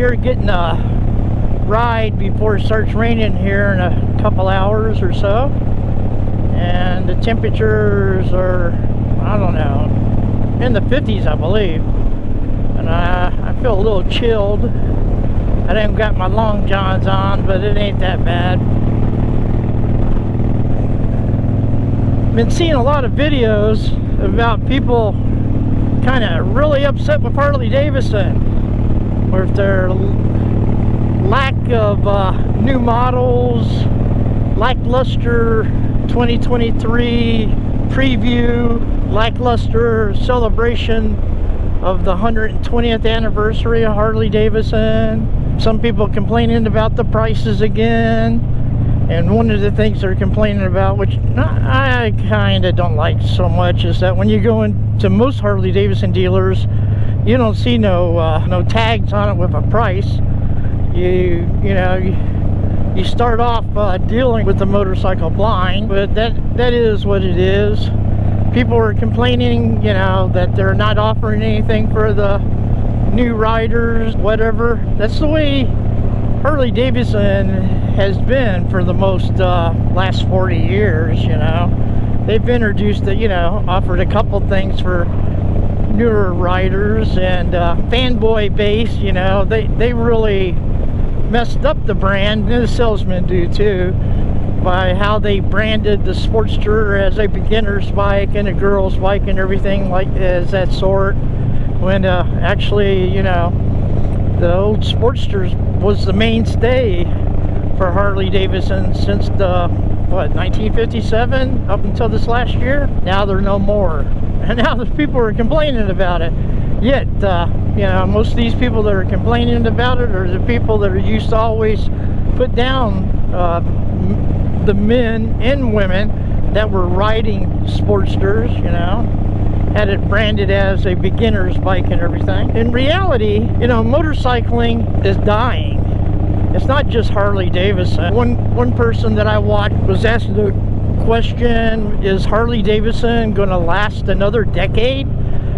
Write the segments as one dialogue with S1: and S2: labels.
S1: here getting a ride before it starts raining here in a couple hours or so, and the temperatures are, I don't know, in the 50s, I believe, and I feel a little chilled. I haven't got my long johns on, but it ain't that bad. Been seeing a lot of videos about people kind of really upset with Harley-Davidson with their lack of new models, lackluster 2023 preview, lackluster celebration of the 120th anniversary of Harley-Davidson. Some people complaining about the prices again, and one of the things they're complaining about, which I kind of don't like so much, is that when you go into most Harley-Davidson dealers, you don't see no tags on it with a price. You start off dealing with the motorcycle blind, but that is what it is. People are complaining, that they're not offering anything for the new riders, whatever. That's the way Harley-Davidson has been for the most last 40 years. They've introduced offered a couple things for newer riders, and fanboy base, they really messed up the brand, and the salesmen do too, by how they branded the Sportster as a beginner's bike and a girl's bike and everything like as that sort, when actually, the old Sportsters was the mainstay for Harley-Davidson since the 1957 up until this last year. Now they're no more, and now the people are complaining about it. Yet most of these people that are complaining about it are the people that are used to always put down the men and women that were riding Sportsters, had it branded as a beginner's bike and everything. In reality, motorcycling is dying. It's not just Harley-Davidson. One person that I watched was asked the question, is Harley-Davidson going to last another decade?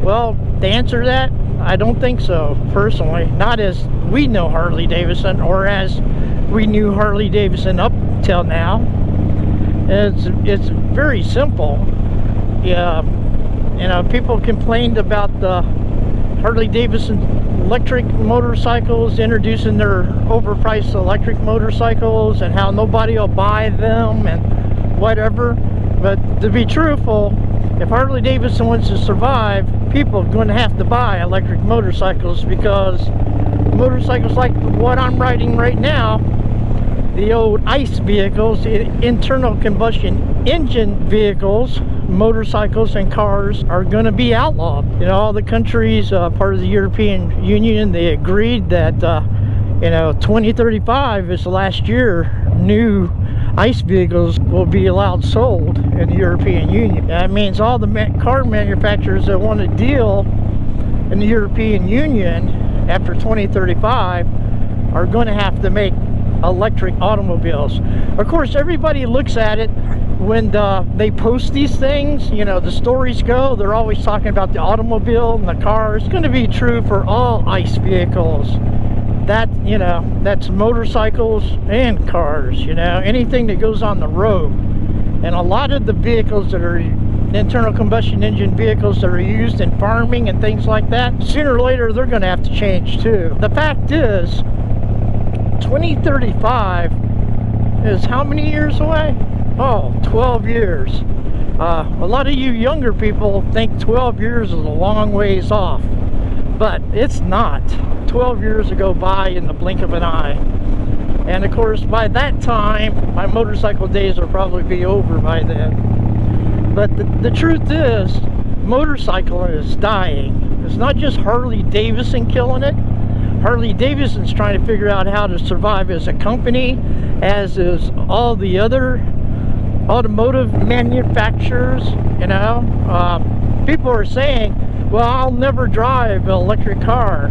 S1: Well, to answer that, I don't think so, personally. Not as we know Harley-Davidson, or as we knew Harley-Davidson up till now. It's very simple. Yeah, people complained about the Harley-Davidson electric motorcycles, introducing their overpriced electric motorcycles, and how nobody will buy them and whatever. But to be truthful, if Harley-Davidson wants to survive, people are going to have to buy electric motorcycles, because motorcycles like what I'm riding right now, the old ICE vehicles, internal combustion engine vehicles, motorcycles and cars, are going to be outlawed. All the countries part of the European Union, they agreed that 2035 is the last year new ICE vehicles will be allowed sold in the European Union. That means all the car manufacturers that want to deal in the European Union after 2035 are going to have to make electric automobiles. Of course, everybody looks at it when they post these things, the stories go, they're always talking about the automobile and the cars. It's going to be true for all ICE vehicles. That's motorcycles and cars, anything that goes on the road. And a lot of the vehicles that are internal combustion engine vehicles that are used in farming and things like that, sooner or later they're going to have to change too. The fact is, 2035 is how many years away? Oh, 12 years. A lot of you younger people think 12 years is a long ways off, but it's not. 12 years go by in the blink of an eye. And of course, by that time, my motorcycle days will probably be over by then. But the truth is, motorcycling is dying. It's not just Harley-Davidson killing it. Harley-Davidson's trying to figure out how to survive as a company, as is all the other automotive manufacturers. People are saying, well, I'll never drive an electric car,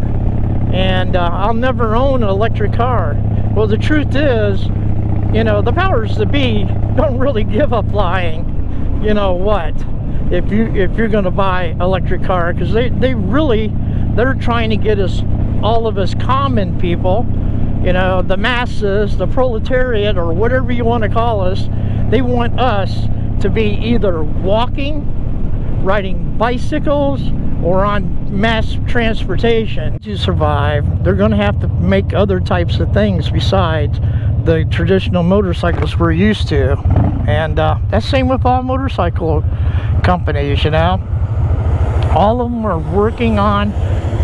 S1: and I'll never own an electric car. Well, the truth is, the powers that be don't really give a flying, if you're going to buy electric car, because they're trying to get us all of us common people, you know, the masses, the proletariat, or whatever you want to call us, they want us to be either walking, riding bicycles, or on mass transportation. To survive, they're going to have to make other types of things besides the traditional motorcycles we're used to. And that's same with all motorcycle companies, you know. All of them are working on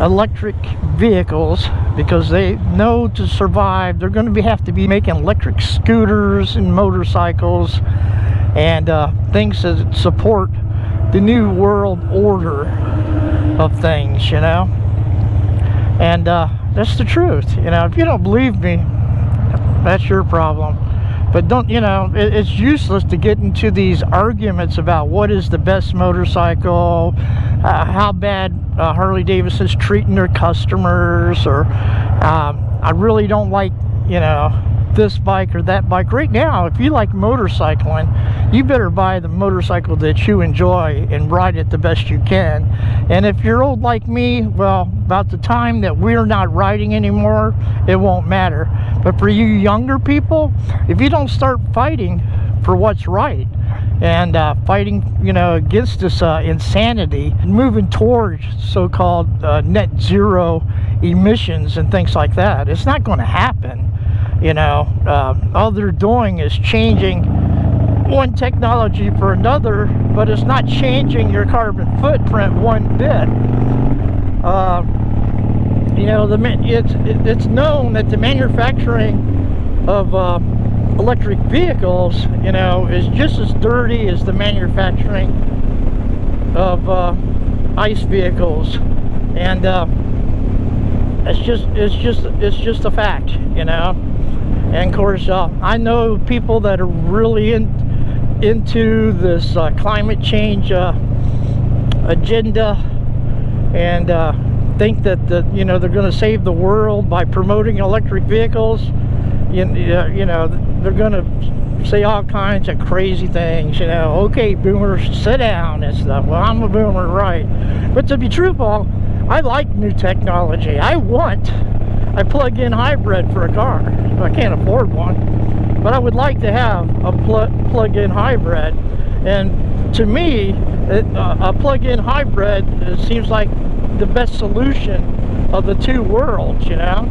S1: electric vehicles because they know to survive they're going to have to be making electric scooters and motorcycles and things that support the new world order of things, you know. And that's the truth, you know. If you don't believe me, that's your problem. But don't, you know, it's useless to get into these arguments about what is the best motorcycle, how bad Harley-Davidson's treating their customers, or I really don't like, you know, this bike or that bike. Right now, if you like motorcycling, you better buy the motorcycle that you enjoy and ride it the best you can. And if you're old like me, well, about the time that we're not riding anymore, it won't matter. But for you younger people, if you don't start fighting for what's right and fighting, you know, against this insanity, moving towards so-called net zero emissions and things like that, it's not going to happen. You know, all they're doing is changing one technology for another, but it's not changing your carbon footprint one bit. You know, it's known that the manufacturing of electric vehicles, you know, is just as dirty as the manufacturing of ICE vehicles, and it's just a fact, you know. And of course, I know people that are really into this climate change agenda, and think that you know, they're going to save the world by promoting electric vehicles. You know, they're going to say all kinds of crazy things. You know, okay, boomers, sit down and stuff. Well, I'm a boomer, right? But to be truthful, I like new technology. I want a plug-in hybrid for a car. I can't afford one, but I would like to have a plug-in hybrid. And to me, a plug-in hybrid seems like the best solution of the two worlds, you know,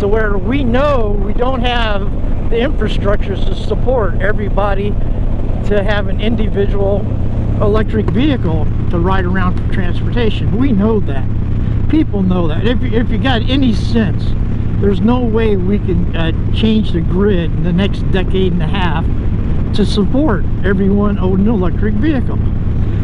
S1: to where we know we don't have the infrastructures to support everybody to have an individual electric vehicle to ride around for transportation. We know that. People know that. If you got any sense, there's no way we can change the grid in the next decade and a half to support everyone owning an electric vehicle.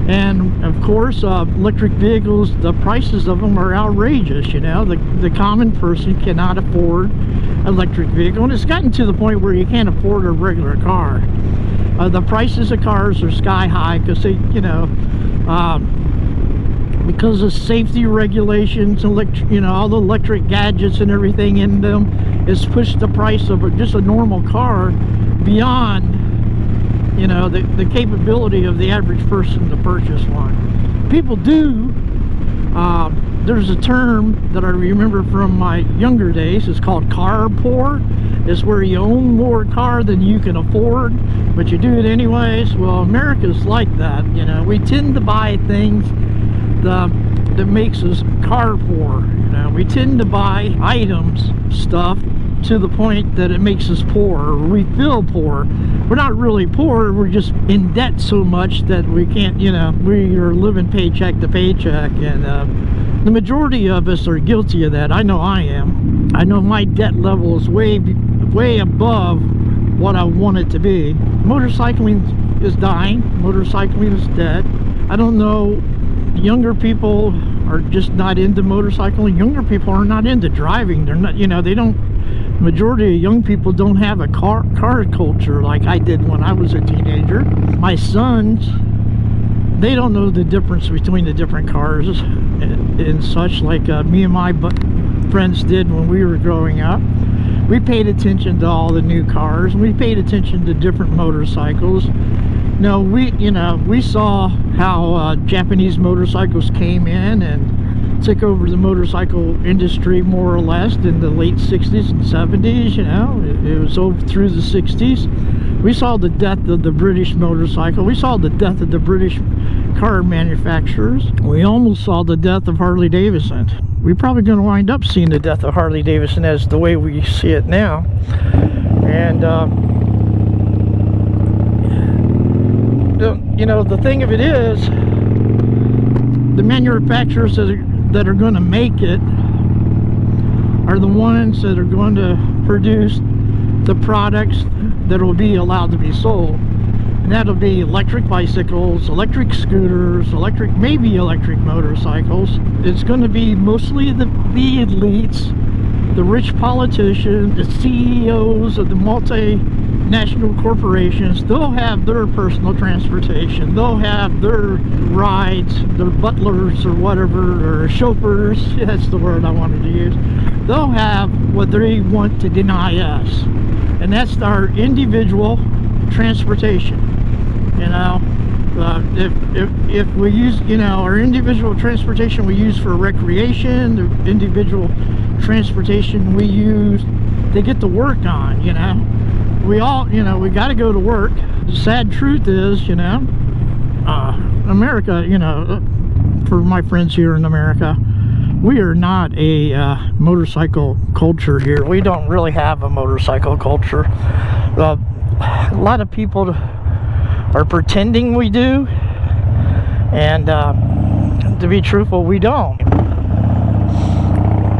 S1: And of course, electric vehicles, the prices of them are outrageous. You know, the common person cannot afford an electric vehicle, and it's gotten to the point where you can't afford a regular car. The prices of cars are sky high because they, you know, because of safety regulations, you know, all the electric gadgets and everything in them, has pushed the price of just a normal car beyond, you know, the capability of the average person to purchase one. People do. There's a term that I remember from my younger days. It's called car poor. It's where you own more car than you can afford, but you do it anyways. Well, America's like that. You know, we tend to buy things that makes us car poor. You know, we tend to buy items, stuff, to the point that it makes us poor, or we feel poor. We're not really poor, we're just in debt so much that we can't, you know, we are living paycheck to paycheck, and the majority of us are guilty of that. I know I am. I know my debt level is way above what I want it to be. Motorcycling is dying. Motorcycling is dead. I don't know, younger people are just not into motorcycling. Younger people are not into driving. They're not, you know, they don't, majority of young people don't have a car culture like I did when I was a teenager. My sons, they don't know the difference between the different cars and such, like me and my friends did when we were growing up. We paid attention to all the new cars. We paid attention to different motorcycles. No, we saw how Japanese motorcycles came in, and took over the motorcycle industry more or less in the late 60s and 70s, you know. It was over through the 60s. We saw the death of the British motorcycle. We saw the death of the British car manufacturers. We almost saw the death of Harley-Davidson. We're probably going to wind up seeing the death of Harley-Davidson as the way we see it now. And you know, the thing of it is, the manufacturers that are going to make it are the ones that are going to produce the products that will be allowed to be sold, and that'll be electric bicycles, electric scooters, maybe electric motorcycles. It's going to be mostly the elites, the rich politicians, the CEOs of the multinational corporations. They'll have their personal transportation, they'll have their rides, their butlers or whatever, or chauffeurs, that's the word I wanted to use. They'll have what they want to deny us, and that's our individual transportation. You know, if we use, you know, our individual transportation we use for recreation, the individual transportation we use to get to work on, you know. We all, you know, we got to go to work. The sad truth is, you know, America, you know, for my friends here in America, we are not a motorcycle culture here. We don't really have a motorcycle culture. A lot of people are pretending we do, and to be truthful, we don't.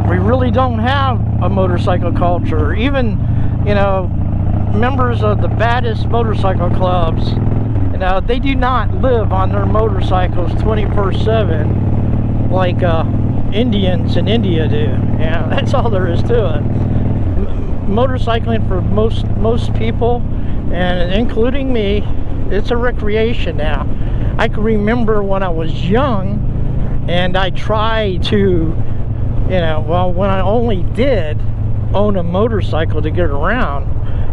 S1: We really don't have a motorcycle culture. Even, you know, members of the baddest motorcycle clubs, you know, they do not live on their motorcycles 24/7 like Indians in India do. Yeah, that's all there is to it. Motorcycling for most people, and including me, it's a recreation now. I can remember when I was young and I tried to, you know, well, when I only did own a motorcycle to get around,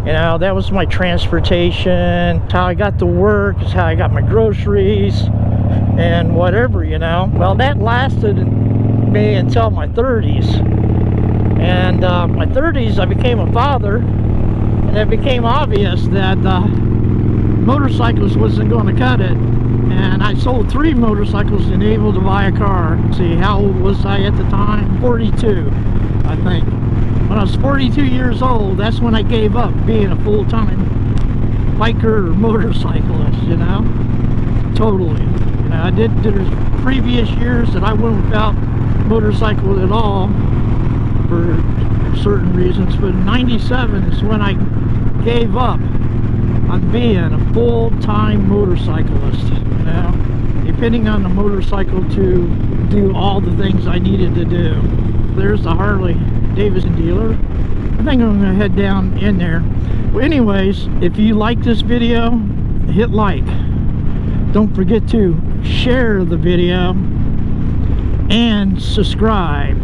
S1: you know, that was my transportation. It's how I got to work, it's how I got my groceries and whatever, you know. Well, that lasted me until my 30s. And my 30s, I became a father, and it became obvious that motorcycles wasn't going to cut it. And I sold 3 motorcycles and able to buy a car. See, how old was I at the time? 42, I think. When I was 42 years old, that's when I gave up being a full-time biker or motorcyclist, you know? Totally. You know, there's previous years that I went without motorcycle at all for certain reasons, but in '97 is when I gave up on being a full-time motorcyclist, you know, depending on the motorcycle to do all the things I needed to do. There's the Harley-Davidson dealer. I think I'm gonna head down in there. Well, anyways, if you like this video, hit like. Don't forget to share the video and subscribe.